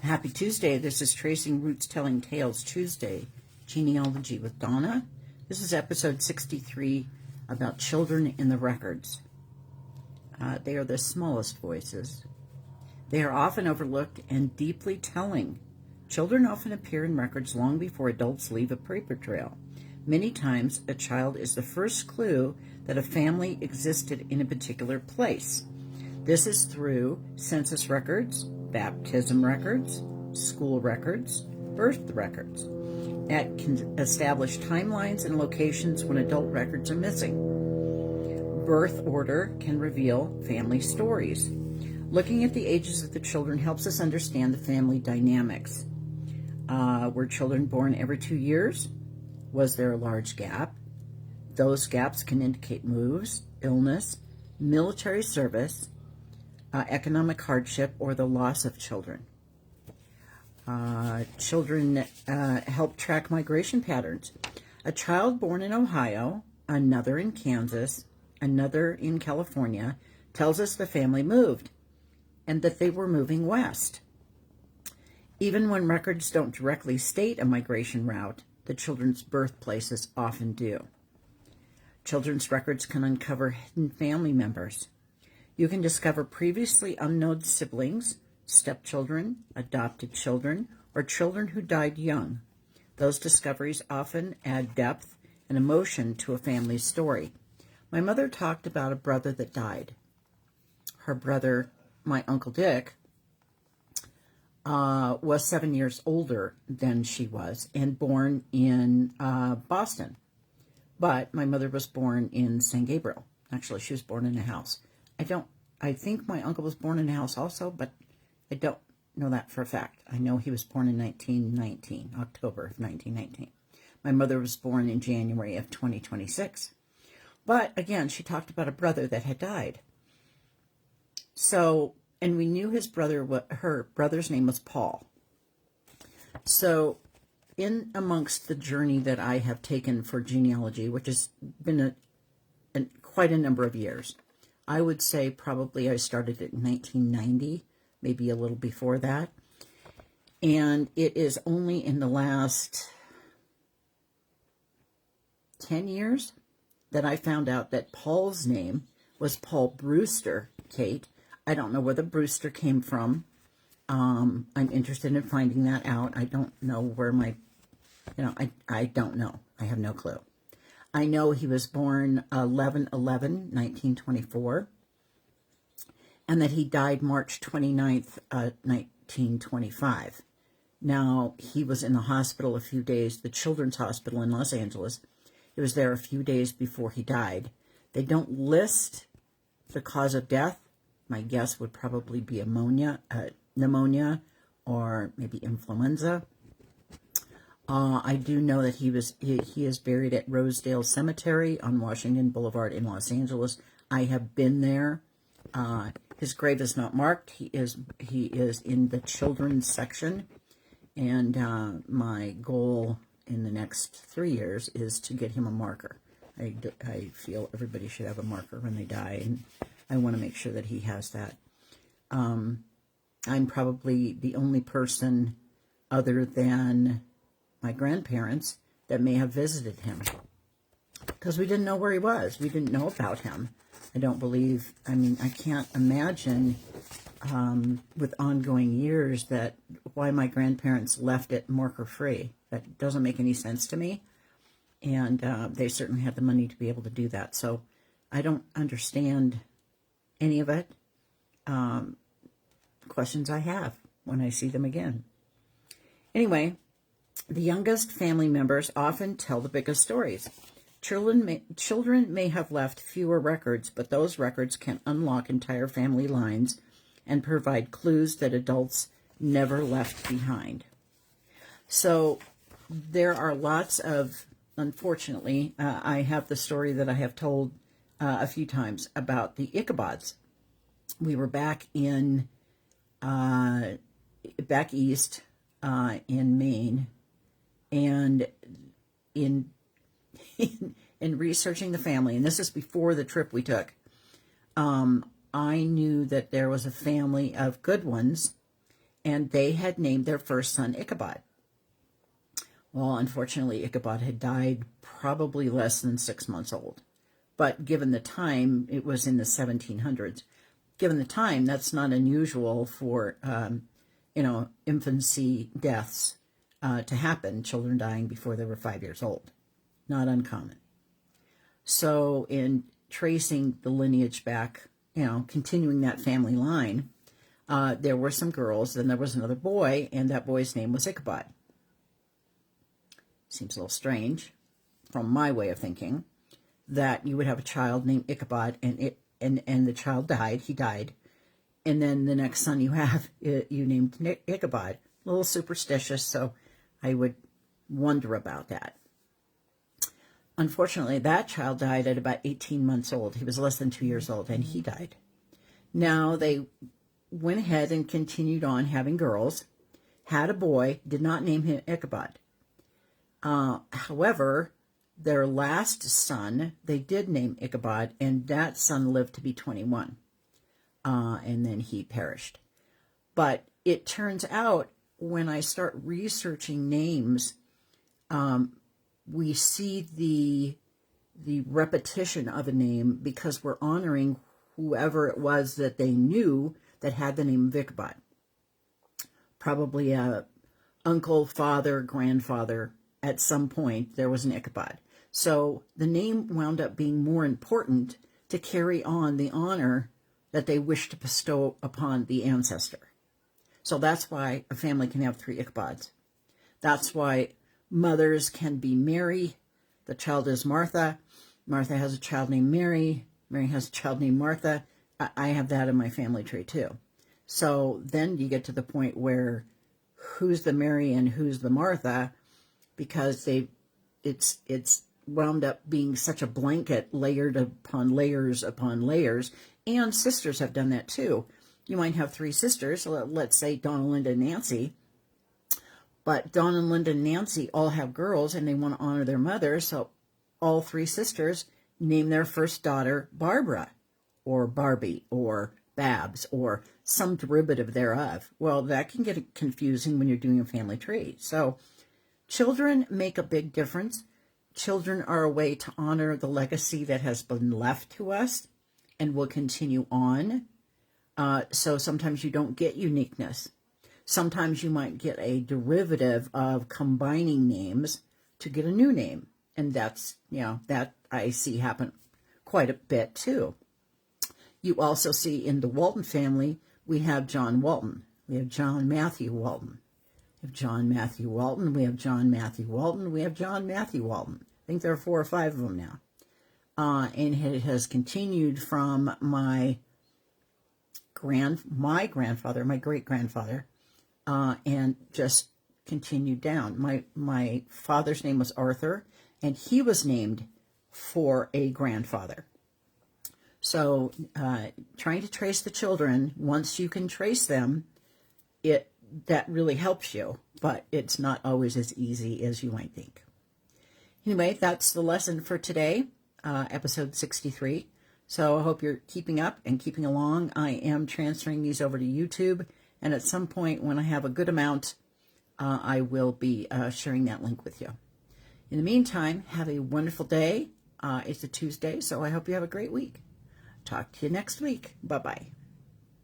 Happy Tuesday. This is Tracing Roots Telling Tales Tuesday, Genealogy with Donna. This is episode 63 about children in the records. They are the smallest voices. They are often overlooked and deeply telling. Children often appear in records long before adults leave a paper trail. Many times, a child is the first clue that a family existed in a particular place. This is through census records, baptism records, school records, birth records. That can establish timelines and locations when adult records are missing. Birth order can reveal family stories. Looking at the ages of the children helps us understand the family dynamics. Were children born every 2 years? Was there a large gap? Those gaps can indicate moves, illness, military service, economic hardship, or the loss of children. Children help track migration patterns. A child born in Ohio, another in Kansas, another in California, tells us the family moved and that they were moving west. Even when records don't directly state a migration route, the children's birthplaces often do. Children's records can uncover hidden family members. You can discover previously unknown siblings, stepchildren, adopted children, or children who died young. Those discoveries often add depth and emotion to a family's story. My mother talked about a brother that died. Her brother, my Uncle Dick, was 7 years older than she was and born in Boston. But my mother was born in San Gabriel. Actually, she was born in a house. I think my uncle was born in a house also, but I don't know that for a fact. I know he was born in 1919, October of 1919. My mother was born in January of 2026. But again, she talked about a brother that had died. So, and we knew her brother's name was Paul. So, in amongst the journey that I have taken for genealogy, which has been quite a number of years, I would say probably I started it in 1990, maybe a little before that. And it is only in the last 10 years that I found out that Paul's name was Paul Brewster, Kate. I don't know where the Brewster came from. I'm interested in finding that out. I don't know where I don't know. I have no clue. I know he was born 11/11/1924, and that he died March 29th, 1925. Now, he was in the hospital a few days, the Children's Hospital in Los Angeles. He was there a few days before he died. They don't list the cause of death. My guess would probably be pneumonia, or maybe influenza. I do know that he is buried at Rosedale Cemetery on Washington Boulevard in Los Angeles. I have been there. His grave is not marked. He is in the children's section, and my goal in the next 3 years is to get him a marker. I feel everybody should have a marker when they die, and I want to make sure that he has that. I'm probably the only person other than my grandparents that may have visited him, because we didn't know where he was. We didn't know about him. I can't imagine with ongoing years why my grandparents left it marker free. That doesn't make any sense to me. And they certainly had the money to be able to do that. So I don't understand any of it. Questions I have when I see them again. Anyway, the youngest family members often tell the biggest stories. Children may have left fewer records, but those records can unlock entire family lines and provide clues that adults never left behind. So there are lots of, unfortunately, I have the story that I have told a few times about the Ichabods. We were back east in Maine, and in researching the family, and this is before the trip we took, I knew that there was a family of good ones and they had named their first son Ichabod. Well, unfortunately, Ichabod had died probably less than 6 months old. But given the time, it was in the 1700s. Given the time, that's not unusual for, infancy deaths to happen, children dying before they were 5 years old. Not uncommon. So in tracing the lineage back, continuing that family line, there were some girls, then there was another boy, and that boy's name was Ichabod. Seems a little strange, from my way of thinking, that you would have a child named Ichabod, and the child died, he died, and then the next son you have, you named Ichabod. A little superstitious, so I would wonder about that. Unfortunately, that child died at about 18 months old. He was less than 2 years old, and he died. Now, they went ahead and continued on having girls, had a boy, did not name him Ichabod. However, their last son, they did name Ichabod, and that son lived to be 21, and then he perished. But it turns out, when I start researching names, we see the repetition of a name because we're honoring whoever it was that they knew that had the name of Ichabod. Probably a uncle, father, grandfather. At some point, there was an Ichabod. So the name wound up being more important to carry on the honor that they wished to bestow upon the ancestor. So that's why a family can have 3 Ichabods. That's why mothers can be Mary. The child is Martha. Martha has a child named Mary. Mary has a child named Martha. I have that in my family tree too. So then you get to the point where who's the Mary and who's the Martha, because it's wound up being such a blanket, layered upon layers, and sisters have done that too. You might have 3 sisters, let's say Donna, Linda, and Nancy, but Donna, Linda, and Nancy all have girls, and they want to honor their mother, so all 3 sisters name their first daughter Barbara, or Barbie, or Babs, or some derivative thereof. Well, that can get confusing when you're doing a family tree. So children make a big difference. Children are a way to honor the legacy that has been left to us and will continue on. So sometimes you don't get uniqueness. Sometimes you might get a derivative of combining names to get a new name. And that's, that I see happen quite a bit too. You also see in the Walton family, we have John Walton. We have John Matthew Walton. We have John Matthew Walton. We have John Matthew Walton. We have John Matthew Walton. I think there are 4 or 5 of them now. And it has continued from my grandfather, my great-grandfather, and just continued down. My father's name was Arthur, and he was named for a grandfather. So trying to trace the children, once you can trace them, that really helps you, but it's not always as easy as you might think. Anyway, that's the lesson for today, episode 63. So I hope you're keeping up and keeping along. I am transferring these over to YouTube, and at some point when I have a good amount, I will be sharing that link with you. In the meantime, have a wonderful day. It's a Tuesday, so I hope you have a great week. Talk to you next week. Bye-bye.